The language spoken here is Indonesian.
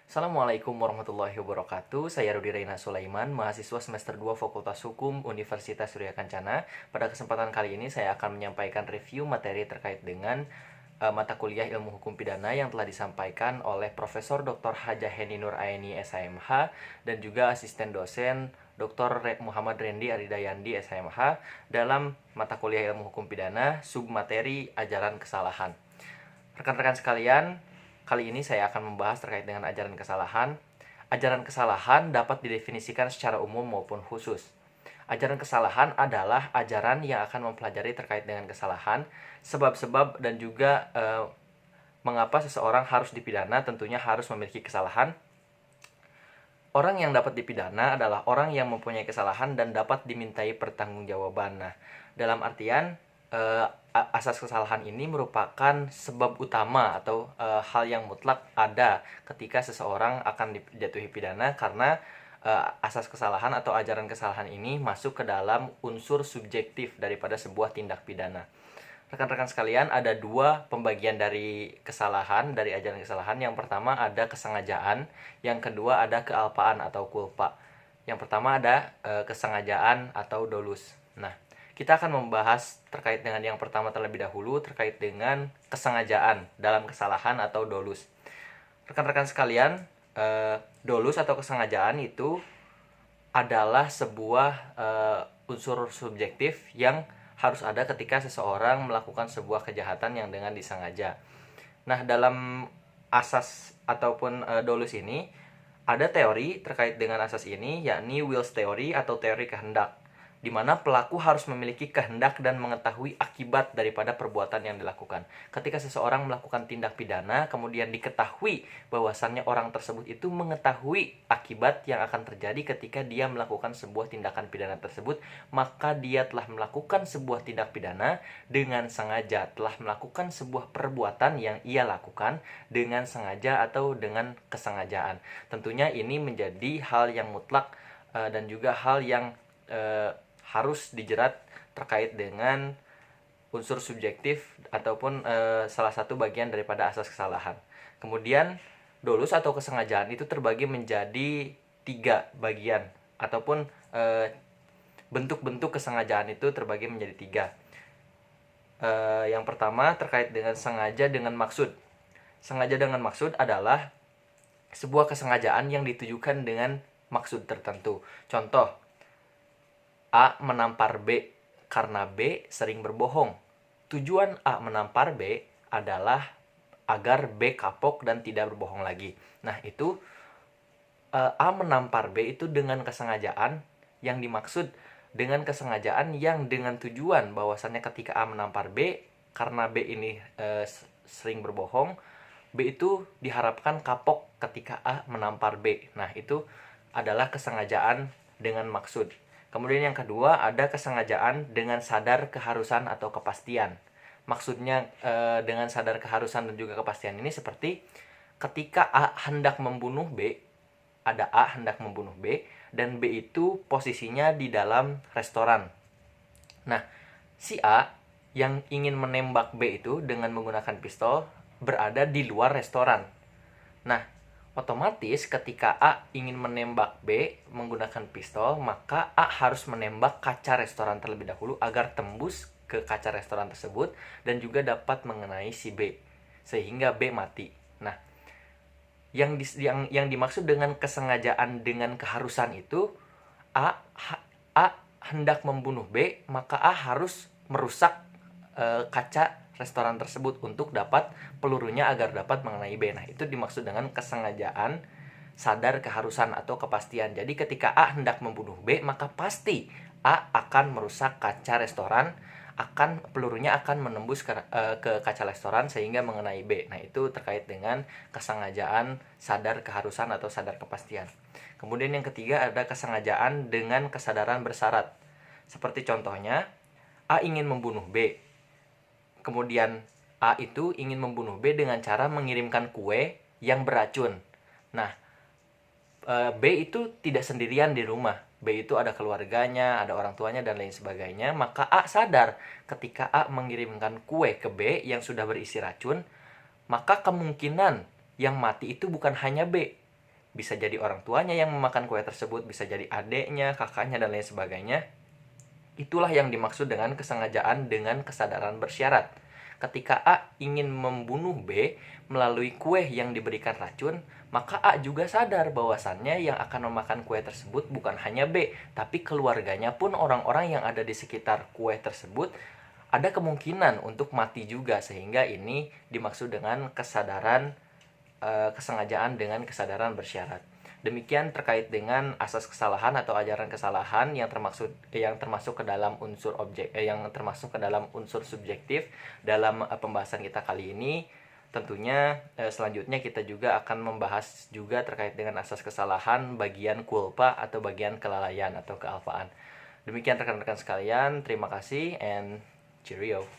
Assalamualaikum warahmatullahi wabarakatuh. Saya Rudi Reina Sulaiman, mahasiswa semester 2 Fakultas Hukum Universitas Surya Kencana. Pada kesempatan kali ini saya akan menyampaikan review materi terkait dengan mata kuliah Ilmu Hukum Pidana yang telah disampaikan oleh Profesor Dr. Hajah Heni Nur Aini SHMH dan juga asisten dosen Dr. Muhammad Rendi Aridayandi SHMH dalam mata kuliah Ilmu Hukum Pidana submateri ajaran kesalahan. Rekan-rekan sekalian, kali ini saya akan membahas terkait dengan ajaran kesalahan. Ajaran kesalahan dapat didefinisikan secara umum maupun khusus. Ajaran kesalahan adalah ajaran yang akan mempelajari terkait dengan kesalahan, sebab-sebab dan juga mengapa seseorang harus dipidana, tentunya harus memiliki kesalahan. Orang yang dapat dipidana adalah orang yang mempunyai kesalahan dan dapat dimintai pertanggungjawaban. Nah, dalam artian asas kesalahan ini merupakan sebab utama atau hal yang mutlak ada ketika seseorang akan dijatuhi pidana karena asas kesalahan atau ajaran kesalahan ini masuk ke dalam unsur subjektif daripada sebuah tindak pidana. Rekan-rekan sekalian, ada dua pembagian dari kesalahan, dari ajaran kesalahan. Yang pertama ada kesengajaan, yang kedua ada kealpaan atau kulpa. Yang pertama ada kesengajaan atau dolus. Nah, kita akan membahas terkait dengan yang pertama terlebih dahulu, terkait dengan kesengajaan dalam kesalahan atau dolus. Rekan-rekan sekalian, dolus atau kesengajaan itu adalah sebuah unsur subjektif yang harus ada ketika seseorang melakukan sebuah kejahatan yang dengan disengaja. Nah, dalam asas ataupun dolus ini ada teori terkait dengan asas ini, yakni Wills theory atau teori kehendak, di mana pelaku harus memiliki kehendak dan mengetahui akibat daripada perbuatan yang dilakukan. Ketika seseorang melakukan tindak pidana, kemudian diketahui bahwasannya orang tersebut itu mengetahui akibat yang akan terjadi ketika dia melakukan sebuah tindakan pidana tersebut, maka dia telah melakukan sebuah tindak pidana dengan sengaja, telah melakukan sebuah perbuatan yang ia lakukan dengan sengaja atau dengan kesengajaan. Tentunya ini menjadi hal yang mutlak dan juga hal yang harus dijerat terkait dengan unsur subjektif ataupun salah satu bagian daripada asas kesalahan. Kemudian dolus atau kesengajaan itu terbagi menjadi 3 bagian ataupun bentuk-bentuk kesengajaan itu terbagi menjadi 3. Yang pertama terkait dengan sengaja dengan maksud. Sengaja dengan maksud adalah sebuah kesengajaan yang ditujukan dengan maksud tertentu. Contoh, A menampar B karena B sering berbohong. Tujuan A menampar B adalah agar B kapok dan tidak berbohong lagi. Nah, itu A menampar B itu dengan kesengajaan, yang dimaksud dengan kesengajaan yang dengan tujuan bahwasannya ketika A menampar B karena B ini sering berbohong, B itu diharapkan kapok ketika A menampar B. Nah, itu adalah kesengajaan dengan maksud. Kemudian yang kedua ada kesengajaan dengan sadar keharusan atau kepastian. Maksudnya dengan sadar keharusan dan juga kepastian ini seperti ketika A hendak membunuh B, ada A hendak membunuh B dan B itu posisinya di dalam restoran. Nah, si A yang ingin menembak B itu dengan menggunakan pistol berada di luar restoran. Nah, otomatis ketika A ingin menembak B menggunakan pistol, maka A harus menembak kaca restoran terlebih dahulu agar tembus ke kaca restoran tersebut dan juga dapat mengenai si B sehingga B mati. Nah, yang dimaksud dengan kesengajaan dengan keharusan itu A hendak membunuh B, maka A harus merusak kaca restoran tersebut untuk dapat pelurunya agar dapat mengenai B. Nah, itu dimaksud dengan kesengajaan sadar keharusan atau kepastian. Jadi ketika A hendak membunuh B, maka pasti A akan merusak kaca restoran, pelurunya akan menembus ke kaca restoran sehingga mengenai B. Nah, itu terkait dengan kesengajaan sadar keharusan atau sadar kepastian. Kemudian yang ketiga ada kesengajaan dengan kesadaran bersyarat. Seperti contohnya, A ingin membunuh B. Kemudian A itu ingin membunuh B dengan cara mengirimkan kue yang beracun. Nah, B itu tidak sendirian di rumah. B itu ada keluarganya, ada orang tuanya, dan lain sebagainya. Maka A sadar ketika A mengirimkan kue ke B yang sudah berisi racun, maka kemungkinan yang mati itu bukan hanya B, bisa jadi orang tuanya yang memakan kue tersebut, bisa jadi adeknya, kakaknya, dan lain sebagainya. Itulah yang dimaksud dengan kesengajaan dengan kesadaran bersyarat. Ketika A ingin membunuh B melalui kue yang diberikan racun, maka A juga sadar bahwasannya yang akan memakan kue tersebut bukan hanya B, tapi keluarganya pun, orang-orang yang ada di sekitar kue tersebut ada kemungkinan untuk mati juga. Sehingga ini dimaksud dengan kesadaran kesengajaan dengan kesadaran bersyarat. Demikian terkait dengan asas kesalahan atau ajaran kesalahan yang termasuk ke dalam unsur subjektif dalam pembahasan kita kali ini. Tentunya selanjutnya kita juga akan membahas juga terkait dengan asas kesalahan bagian culpa atau bagian kelalaian atau kealfaan. Demikian rekan-rekan sekalian, terima kasih and cheerio.